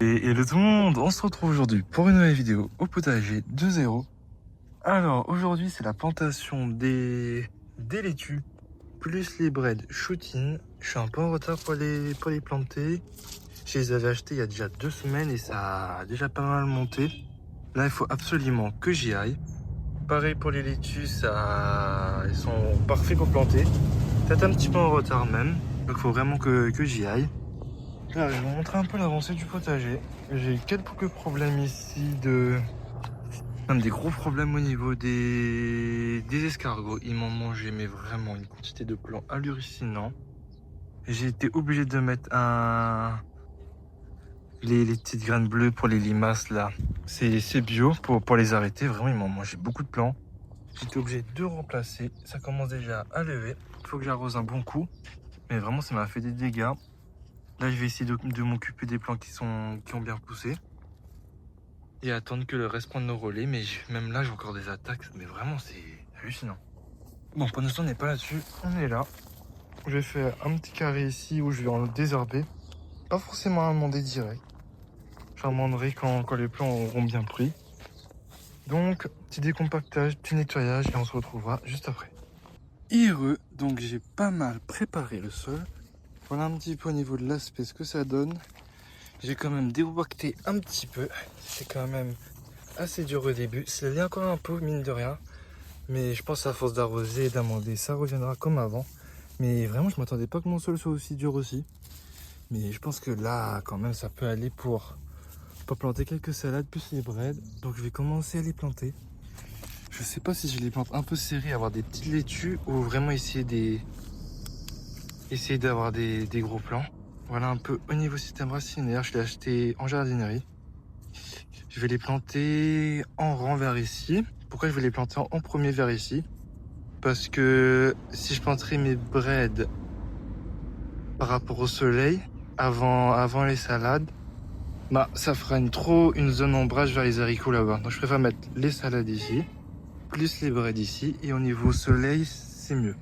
Et le tout le monde, on se retrouve aujourd'hui pour une nouvelle vidéo au potager de zéro. Alors aujourd'hui c'est la plantation des laitues plus les bread shooting. Je suis un peu en retard pour les planter. Je les avais achetés il y a déjà 2 semaines et ça a déjà pas mal monté. Là il faut absolument que j'y aille. Pareil pour les laitues, ils sont parfaits pour planter. Peut-être un petit peu en retard même, donc il faut vraiment que j'y aille. Là, je vais vous montrer un peu l'avancée du potager. J'ai quelques problèmes ici même des gros problèmes au niveau des escargots. Ils m'ont mangé, mais vraiment une quantité de plants hallucinant. J'ai été obligé de mettre les petites graines bleues pour les limaces là. C'est bio pour les arrêter. Vraiment, ils m'ont mangé beaucoup de plants. J'étais obligé de remplacer. Ça commence déjà à lever. Il faut que j'arrose un bon coup. Mais vraiment, ça m'a fait des dégâts. Là, je vais essayer de m'occuper des plants qui ont bien poussé. Et attendre que le reste prenne le relais. Mais même là, j'ai encore des attaques. Mais vraiment, c'est hallucinant. Bon, pour l'instant, on n'est pas là-dessus. On est là. Je vais faire un petit carré ici où je vais en désherber. Pas forcément amender direct. J'amenderai quand les plants auront bien pris. Donc, petit décompactage, petit nettoyage et on se retrouvera juste après. Heureux, donc j'ai pas mal préparé le sol. Voilà un petit peu au niveau de l'aspect ce que ça donne. J'ai quand même décompacté un petit peu. C'est quand même assez dur au début. Ça l'est encore un peu, mine de rien. Mais je pense à force d'arroser et d'amender, ça reviendra comme avant. Mais vraiment, je m'attendais pas que mon sol soit aussi dur aussi. Mais je pense que là, quand même, ça peut aller pour planter quelques salades plus les bread. Donc je vais commencer à les planter. Je sais pas si je les plante un peu serrés, avoir des petites laitues ou vraiment essayer d'avoir des gros plants. Voilà un peu au niveau système racinaire. Je l'ai acheté en jardinerie. Je vais les planter en rang vers ici. Pourquoi je vais les planter en premier vers ici? Parce que si je planterais mes breads par rapport au soleil, avant les salades, bah ça fera une zone ombrage vers les haricots là-bas. Donc je préfère mettre les salades ici, plus les breads ici, et au niveau soleil, c'est mieux.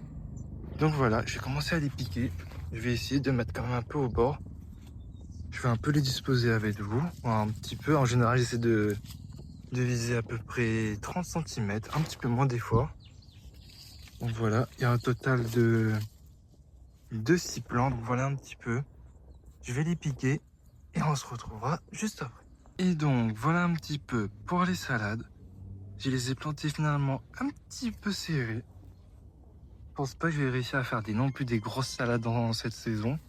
Donc voilà, je vais commencer à les piquer. Je vais essayer de mettre quand même un peu au bord. Je vais un peu les disposer avec vous, un petit peu. En général, j'essaie de viser à peu près 30 cm, un petit peu moins des fois. Donc voilà, il y a un total de 6 plants, donc voilà un petit peu. Je vais les piquer et on se retrouvera juste après. Et donc voilà un petit peu pour les salades. Je les ai plantés finalement un petit peu serrés. Je pense pas que je vais réussir à faire non plus des grosses salades dans cette saison.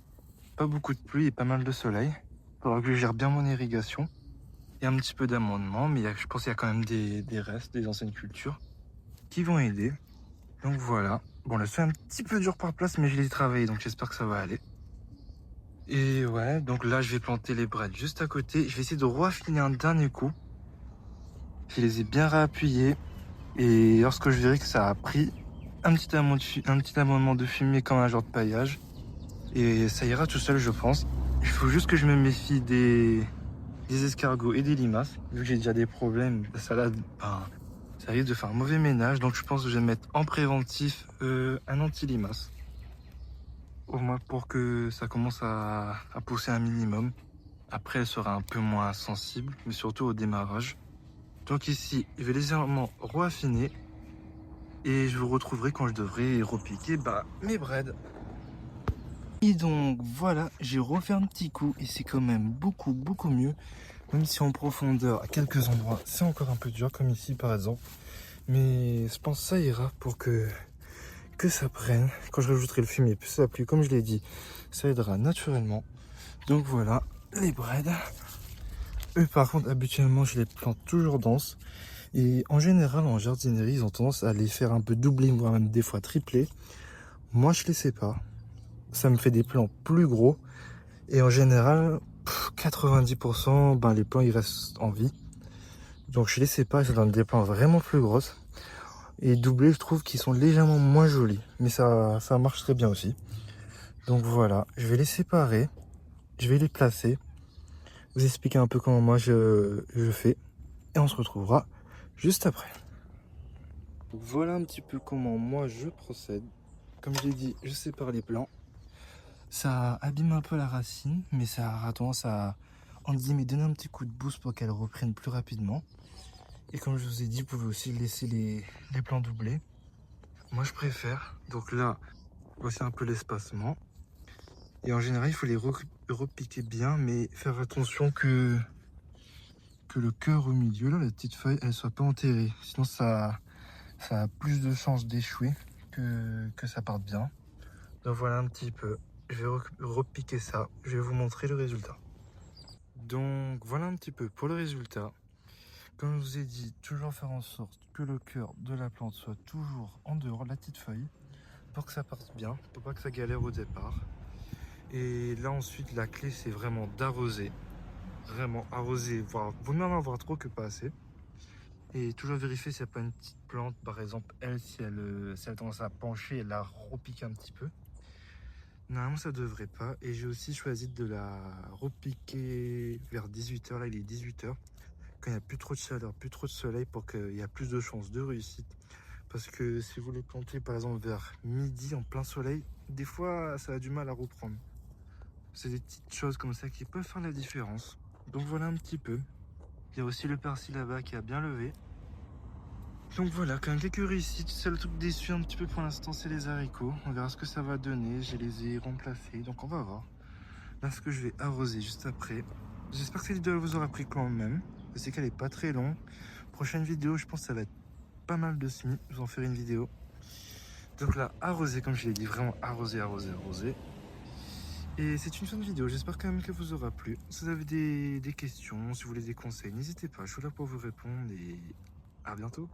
Pas beaucoup de pluie et pas mal de soleil. Il faudra que je gère bien mon irrigation. Il y a un petit peu d'amendement, mais je pense qu'il y a quand même des restes, des anciennes cultures qui vont aider. Donc voilà. Bon, le sol est un petit peu dur par place, mais je l'ai travaillé, donc j'espère que ça va aller. Et ouais, donc là, je vais planter les breads juste à côté. Je vais essayer de raffiner un dernier coup. Je les ai bien réappuyés. Et lorsque je verrai que ça a pris un petit amendement de fumier comme un genre de paillage, et ça ira tout seul, je pense. Il faut juste que je me méfie des escargots et des limaces. Vu que j'ai déjà des problèmes, la salade, ben, ça risque de faire un mauvais ménage. Donc je pense que je vais mettre en préventif un anti-limace. Au moins pour que ça commence à pousser un minimum. Après, elle sera un peu moins sensible, mais surtout au démarrage. Donc ici, je vais légèrement raffiner. Et je vous retrouverai quand je devrai repiquer mes breads. Et donc voilà, j'ai refait un petit coup et c'est quand même beaucoup mieux. Même si en profondeur, à quelques endroits, c'est encore un peu dur, comme ici par exemple. Mais je pense que ça ira pour que ça prenne. Quand je rajouterai le fumier plus la pluie, comme je l'ai dit, ça aidera naturellement. Donc voilà, les breads. Eux par contre, habituellement, je les plante toujours denses. Et en général, en jardinerie, ils ont tendance à les faire un peu doubler, voire même des fois tripler. Moi, je les sépare. Ça me fait des plants plus gros. Et en général, 90%, les plants, ils restent en vie. Donc je les sépare, ça donne des plants vraiment plus grosses. Et doublés, je trouve qu'ils sont légèrement moins jolis. Mais ça marche très bien aussi. Donc voilà, je vais les séparer. Je vais les placer. Vous expliquer un peu comment moi je fais. Et on se retrouvera juste après. Voilà un petit peu comment moi je procède. Comme j'ai dit, je sépare les plants. Ça abîme un peu la racine, mais ça a tendance à on dit donner un petit coup de boost pour qu'elles reprennent plus rapidement. Et comme je vous ai dit, vous pouvez aussi laisser les plants doublés. Moi je préfère. Donc là, voici un peu l'espacement. Et en général, il faut les repiquer bien, mais faire attention que le cœur au milieu, là, la petite feuille, elle soit pas enterrée. Sinon ça a plus de chances d'échouer que ça parte bien. Donc voilà un petit peu. Je vais repiquer ça. Je vais vous montrer le résultat. Donc voilà un petit peu pour le résultat. Comme je vous ai dit, toujours faire en sorte que le cœur de la plante soit toujours en dehors de la petite feuille pour que ça parte bien, pour pas que ça galère au départ. Et là ensuite, la clé c'est vraiment d'arroser. Vraiment arroser, vaut mieux en avoir trop que pas assez. Et toujours vérifier s'il n'y a pas une petite plante, par exemple elle, si elle a tendance à pencher, elle la repique un petit peu. Normalement ça devrait pas. Et j'ai aussi choisi de la repiquer vers 18 h. Là il est 18 h. Quand il n'y a plus trop de chaleur, plus trop de soleil, pour qu'il y ait plus de chances de réussite. Parce que si vous les plantez par exemple vers midi en plein soleil, des fois ça a du mal à reprendre. C'est des petites choses comme ça qui peuvent faire la différence. Donc voilà un petit peu. Il y a aussi le persil là-bas qui a bien levé. Donc voilà, quand même quelques réussites. Seul truc déçu un petit peu pour l'instant, c'est les haricots. On verra ce que ça va donner. Je les ai remplacés, donc on va voir. Là, ce que je vais arroser juste après. J'espère que cette vidéo vous aura plu quand même. Je sais qu'elle est pas très longue. Prochaine vidéo, je pense que ça va être pas mal de semis. Je vous en ferai une vidéo. Donc là, arroser, comme je l'ai dit, vraiment arroser, arroser, arroser. Et c'est une fin de vidéo. J'espère quand même qu'elle vous aura plu. Si vous avez des questions, si vous voulez des conseils, n'hésitez pas. Je suis là pour vous répondre et à bientôt.